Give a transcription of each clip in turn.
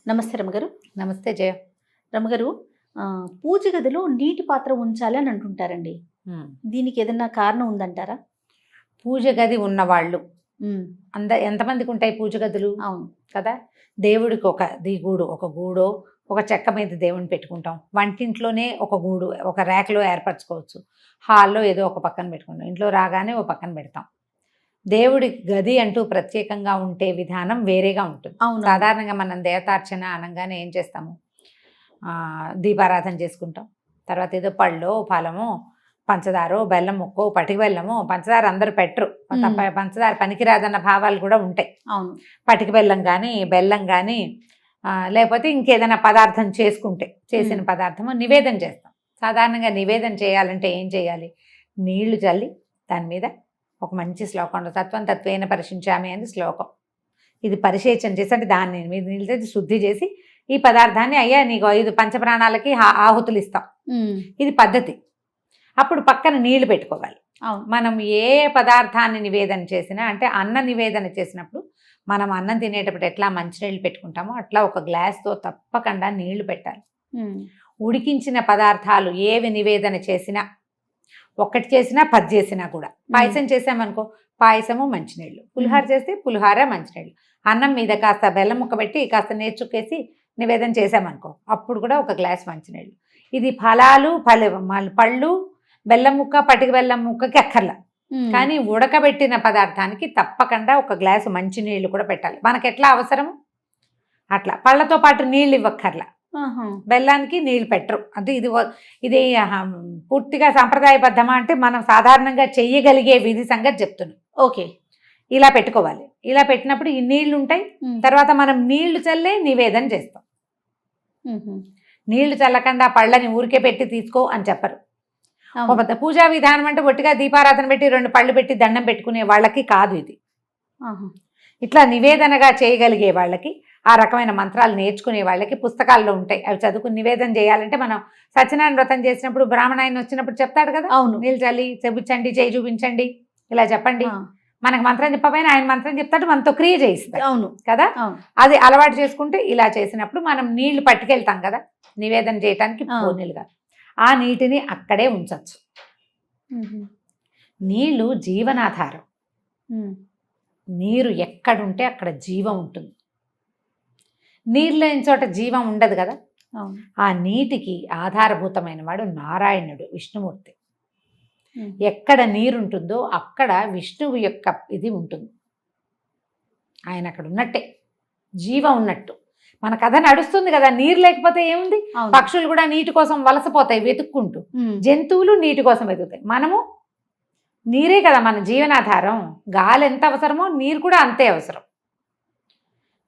నమస్తే రమగారు. నమస్తే జయ. రమగారు, పూజ గదిలో నీటి పాత్ర ఉంచాలి అని అంటుంటారండి. దీనికి ఏదైనా కారణం ఉందంటారా? పూజ గది ఉన్నవాళ్ళు హ్మ్. ఎంతమందికి ఉంటాయి పూజ గదులు? అవును. కదా, దేవుడికి ఒక గూడు, ఒక గూడో ఒక చెక్క మీద దేవుని పెట్టుకుంటాం. వంటింట్లోనే ఒక గూడు ఒక ర్యాక్లో ఏర్పరచుకోవచ్చు. హాల్లో ఏదో ఒక పక్కన పెట్టుకుంటాం. ఇంట్లో రాగానే ఒక పక్కన పెడతాం. దేవుడి గది అంటూ ప్రత్యేకంగా ఉంటే విధానం వేరేగా ఉంటుంది. అవును. సాధారణంగా మనం దేవతార్చన అనగానే ఏం చేస్తాము? దీపారాధన చేసుకుంటాం. తర్వాత ఏదో పళ్ళో ఫలమో పంచదారో బెల్లం ముక్కో పటిక బెల్లమో, పంచదార అందరూ పెట్టరు, పంచదార పనికిరాదన్న భావాలు కూడా ఉంటాయి. అవును. పటిక బెల్లం కానీ బెల్లం కానీ లేకపోతే ఇంకేదైనా పదార్థం చేసిన పదార్థము నివేదన చేస్తాం. సాధారణంగా నివేదన చేయాలంటే ఏం చేయాలి? నీళ్లు చల్లి దాని మీద ఒక మంచి శ్లోకం ఉంటుంది. తత్వం తత్వేన పరిశించామి అని శ్లోకం. ఇది పరిశేచన చేసి, అంటే దాన్ని మీద నీళ్ళు శుద్ధి చేసి ఈ పదార్థాన్ని అయ్యా నీకు 5 పంచప్రాణాలకి ఆహుతులు ఇస్తాం. ఇది పద్ధతి. అప్పుడు పక్కన నీళ్లు పెట్టుకోవాలి. మనం ఏ పదార్థాన్ని నివేదన చేసినా, అంటే అన్న నివేదన చేసినప్పుడు మనం అన్నం తినేటప్పుడు ఎట్లా మంచినీళ్ళు పెట్టుకుంటామో అట్లా ఒక గ్లాస్తో తప్పకుండా నీళ్లు పెట్టాలి. ఉడికించిన పదార్థాలు ఏవి నివేదన చేసినా, ఒక్కటి చేసినా 10 చేసినా కూడా, పాయసం చేసామనుకో పాయసము మంచినీళ్ళు, పులిహార చేస్తే పులిహార మంచినీళ్ళు, అన్నం మీద కాస్త బెల్లం ముక్క పెట్టి కాస్త నేర్చుకేసి నివేదన చేసామనుకో అప్పుడు కూడా ఒక గ్లాస్ మంచినీళ్ళు. ఇది ఫలాలు పళ్ళు బెల్లం ముక్క పటిక బెల్లం ముక్కకి అక్కర్లా, కానీ ఉడకబెట్టిన పదార్థానికి తప్పకుండా ఒక గ్లాసు మంచినీళ్ళు కూడా పెట్టాలి. మనకి ఎట్లా అవసరము అట్లా. పళ్ళతో పాటు నీళ్ళు ఇవ్వక్కర్లా, బెల్లానికి నీళ్ళు పెట్టరు. అంటే ఇది పూర్తిగా సాంప్రదాయబద్ధమా అంటే మనం సాధారణంగా చెయ్యగలిగే విధి సంగతి చెప్తున్నాం. ఓకే, ఇలా పెట్టుకోవాలి. ఇలా పెట్టినప్పుడు ఈ నీళ్లు ఉంటాయి. తర్వాత మనం నీళ్లు చల్లే నివేదన చేస్తాం. నీళ్లు చల్లకుండా పళ్ళని ఊరికే పెట్టి తీసుకో అని చెప్పరు. పూజా విధానం అంటే ఒట్టిగా దీపారాధన పెట్టి 2 పళ్ళు పెట్టి దండం పెట్టుకునే వాళ్ళకి కాదు ఇది. ఇట్లా నివేదనగా చేయగలిగే వాళ్ళకి, ఆ రకమైన మంత్రాలు నేర్చుకునే వాళ్ళకి పుస్తకాల్లో ఉంటాయి. అవి చదువుకుని నివేదన చేయాలంటే, మనం సత్యనారాయణ వ్రతం చేసినప్పుడు బ్రాహ్మణ ఆయన వచ్చినప్పుడు చెప్తాడు కదా, అవును, నీళ్ళు చల్లి చెబుచ్చండి, చేయి చూపించండి, ఇలా చెప్పండి. మనకు మంత్రం చెప్పకపోయినా ఆయన మంత్రం చెప్తాడు, మనతో క్రియ చేయిస్తాడు. అవును కదా, అది అలవాటు చేసుకుంటే ఇలా చేసినప్పుడు మనం నీళ్లు పట్టుకెళ్తాం కదా నివేదన చేయటానికి, నీళ్ళుగా ఆ నీటిని అక్కడే ఉంచవచ్చు. నీళ్లు జీవనాధారం. నీరు ఎక్కడుంటే అక్కడ జీవం ఉంటుంది. నీరు లేని చోట జీవం ఉండదు కదా. ఆ నీటికి ఆధారభూతమైన వాడు నారాయణుడు, విష్ణుమూర్తి. ఎక్కడ నీరుంటుందో అక్కడ విష్ణువు యొక్క ఇది ఉంటుంది. ఆయన అక్కడ ఉన్నట్టే, జీవం ఉన్నట్టు. మన కథ నడుస్తుంది కదా. నీరు లేకపోతే ఏముంది? పక్షులు కూడా నీటి కోసం వలసపోతాయి వెతుక్కుంటూ, జంతువులు నీటి కోసం వెతుకుతాయి. మనము నీరే కదా మన జీవనాధారం. గాలి ఎంత అవసరమో నీరు కూడా అంతే అవసరం.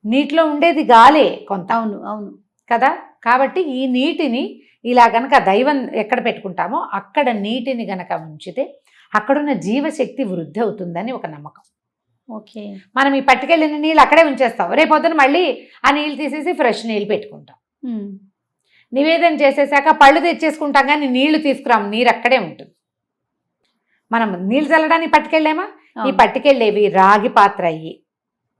నీటిలో ఉండేది గాలే కొంత. అవును అవును కదా. కాబట్టి ఈ నీటిని ఇలా గనక దైవం ఎక్కడ పెట్టుకుంటామో అక్కడ నీటిని గనక ఉంచితే అక్కడున్న జీవశక్తి వృద్ధి అవుతుందని ఒక నమ్మకం. ఓకే, మనం ఈ పట్టుకెళ్ళిన నీళ్ళు అక్కడే ఉంచేస్తాం. రేపొద్దున మళ్ళీ ఆ నీళ్ళు తీసేసి ఫ్రెష్ నీళ్ళు పెట్టుకుంటాం. నివేదన చేసేసాక పళ్ళు తెచ్చేసుకుంటాం, కానీ నీళ్లు తీసుకురాము. నీరు అక్కడే ఉంటుంది. మనం నీళ్ళు చల్లడానికి పట్టుకెళ్ళామా? ఈ పట్టుకెళ్ళేవి రాగి పాత్ర అయ్యి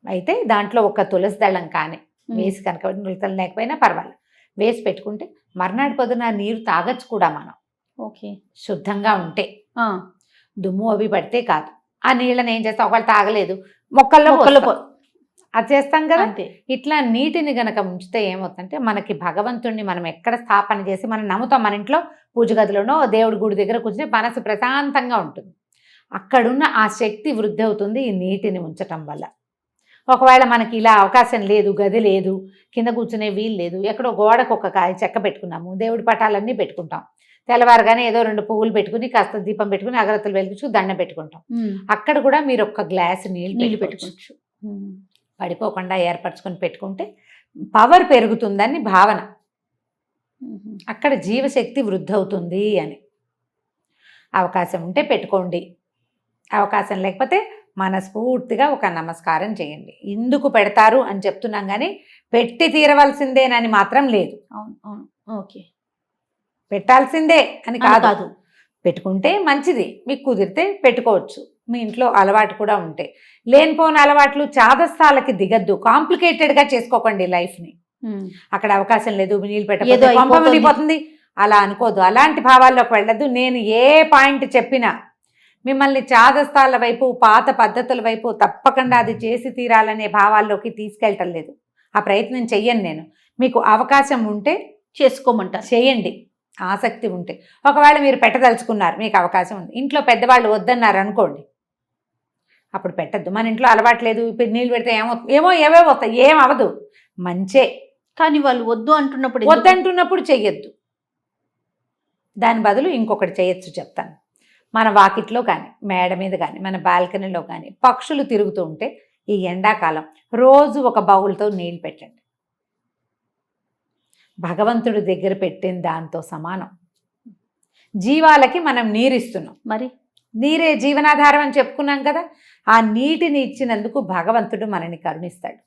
అయితే దాంట్లో ఒక తులసి దళం కానీ వేసి, కనుక నులతలు లేకపోయినా పర్వాలేదు, వేసి పెట్టుకుంటే మర్నాడు పొద్దున నీరు తాగొచ్చు కూడా మనం. ఓకే, శుద్ధంగా ఉంటే. దుమ్ము అవి పడితే కాదు. ఆ నీళ్ళని ఏం చేస్తాం? ఒకవేళ తాగలేదు మొక్కల్లో అది చేస్తాం కదా. ఇట్లా నీటిని గనక ఉంచితే ఏమవుతుందంటే, మనకి భగవంతుడిని మనం ఎక్కడ స్థాపన చేసి మనం నమ్ముతాం. మన ఇంట్లో పూజ గదిలోనో దేవుడి గుడి దగ్గర కూర్చుని మనసు ప్రశాంతంగా ఉంటుంది. అక్కడున్న ఆ శక్తి వృద్ధి అవుతుంది ఈ నీటిని ఉంచటం వల్ల. ఒకవేళ మనకి ఇలా అవకాశం లేదు, గది లేదు, కింద కూర్చునే వీలు లేదు, ఎక్కడో గోడకు ఒక చెక్క పెట్టుకున్నాము, దేవుడి పటాలన్నీ పెట్టుకుంటాం. తెల్లవారుగానే ఏదో 2 పువ్వులు పెట్టుకుని కాస్త దీపం పెట్టుకుని అగరత్తులు వెలిగించు దండం పెట్టుకుంటాం. అక్కడ కూడా మీరు ఒక గ్లాసు నీళ్ళు పెట్టుకోవచ్చు. పడిపోకుండా ఏర్పరచుకొని పెట్టుకుంటే పవర్ పెరుగుతుందని భావన. అక్కడ జీవశక్తి వృద్ధి అవుతుంది అని. అవకాశం ఉంటే పెట్టుకోండి, అవకాశం లేకపోతే మనస్ఫూర్తిగా ఒక నమస్కారం చేయండి. ఇందుకు పెడతారు అని చెప్తున్నాం, కానీ పెట్టి తీరవలసిందేనని మాత్రం లేదు. ఓకే, పెట్టాల్సిందే అని కాదు. పెట్టుకుంటే మంచిది, మీకు కుదిరితే పెట్టుకోవచ్చు. మీ ఇంట్లో అలవాటు కూడా ఉంటే. లేనిపోని అలవాట్లు చాదస్తాలకి దిగద్దు, కాంప్లికేటెడ్గా చేసుకోకండి లైఫ్ని. అక్కడ అవకాశం లేదు, నీళ్ళు ఏదో పెట్టకపోతే కొంప అయిపోతుంది. మునిగిపోతుంది అలా అనుకోదు. అలాంటి భావాల్లోకి వెళ్ళదు. నేను ఏ పాయింట్ చెప్పినా మిమ్మల్ని చాదస్తాల వైపు, పాత పద్ధతుల వైపు తప్పకుండా అది చేసి తీరాలనే భావాల్లోకి తీసుకెళ్ళటం లేదు. ఆ ప్రయత్నం చెయ్యను నేను. మీకు అవకాశం ఉంటే చేసుకోమంటారు. చేయండి, ఆసక్తి ఉంటే. ఒకవేళ మీరు పెట్టదలుచుకున్నారు, మీకు అవకాశం ఉంది, ఇంట్లో పెద్దవాళ్ళు వద్దన్నారు అనుకోండి, అప్పుడు పెట్టద్దు. మన ఇంట్లో అలవాట్లేదు, ఇప్పుడు నీళ్ళు పెడితే ఏవేవో వస్తాయి, ఏం అవ్వదు, మంచే. కానీ వాళ్ళు వద్దు అంటున్నప్పుడు ఎందుకు? వద్దంటున్నప్పుడు చెయ్యొద్దు. దాని బదులు ఇంకొకటి చేయొచ్చు, చెప్తాను. మన వాకిట్లో కానీ, మేడ మీద కానీ, మన బాల్కనీలో కానీ పక్షులు తిరుగుతూ ఉంటే ఈ ఎండాకాలం రోజు ఒక బౌల్తో నీళ్ళు పెట్టండి. భగవంతుడి దగ్గర పెట్టిన దాంతో సమానం. జీవాలకి మనం నీరిస్తున్నాం, మరి నీరే జీవనాధారం అని చెప్పుకున్నాం కదా. ఆ నీటిని ఇచ్చినందుకు భగవంతుడు మనని కరుణిస్తాడు.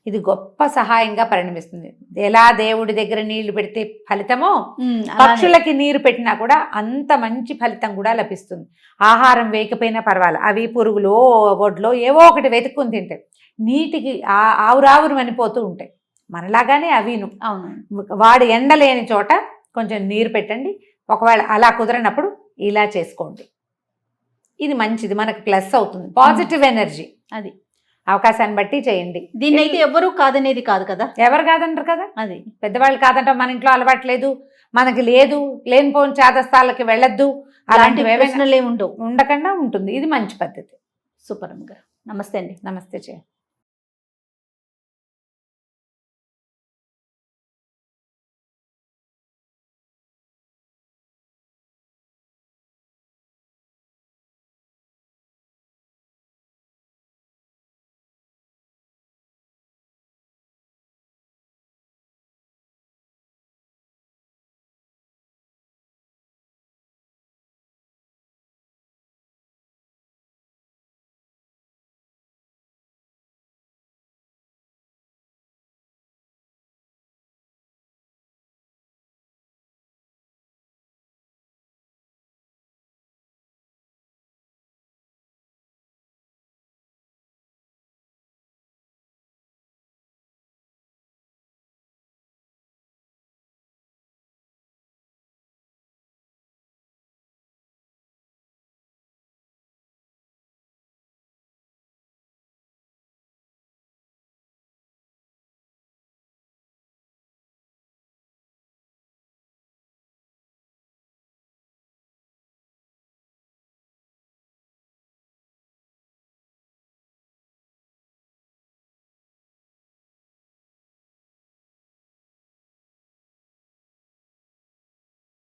ఇది గొప్ప సహాయంగా పరిణమిస్తుంది. ఎలా దేవుడి దగ్గర నీళ్లు పెడితే ఫలితమో, పక్షులకి నీరు పెట్టినా కూడా అంత మంచి ఫలితం కూడా లభిస్తుంది. ఆహారం వేయకపోయినా పర్వాలేదు, అవి పురుగులో ఒడ్లో ఏవో ఒకటి వెతుక్కుని తింటాయి. నీటికి ఆవురావురు మనిపోతూ ఉంటాయి. మనలాగానే అవిను. అవును. వాడు ఎండలేని చోట కొంచెం నీరు పెట్టండి. ఒకవేళ అలా కుదరనప్పుడు ఇలా చేసుకోండి. ఇది మంచిది, మనకు ప్లస్ అవుతుంది, పాజిటివ్ ఎనర్జీ. అది అవకాశాన్ని బట్టి చేయండి. దీన్ని అయితే ఎవరు కాదనేది కాదు కదా. ఎవరు కాదంటారు కదా. అది పెద్దవాళ్ళు కాదంట, మన ఇంట్లో అలవాట్లేదు, మనకి లేదు, లేనిపోని చాదస్తాలకి వెళ్ళొద్దు, అలాంటివి ఏమైనా ప్రశ్నలే ఉండవు. ఉండకుండా ఉంటుంది. ఇది మంచి పద్ధతి. సూపర్ అమ్మ గారు. నమస్తే అండి. నమస్తే చేయండి.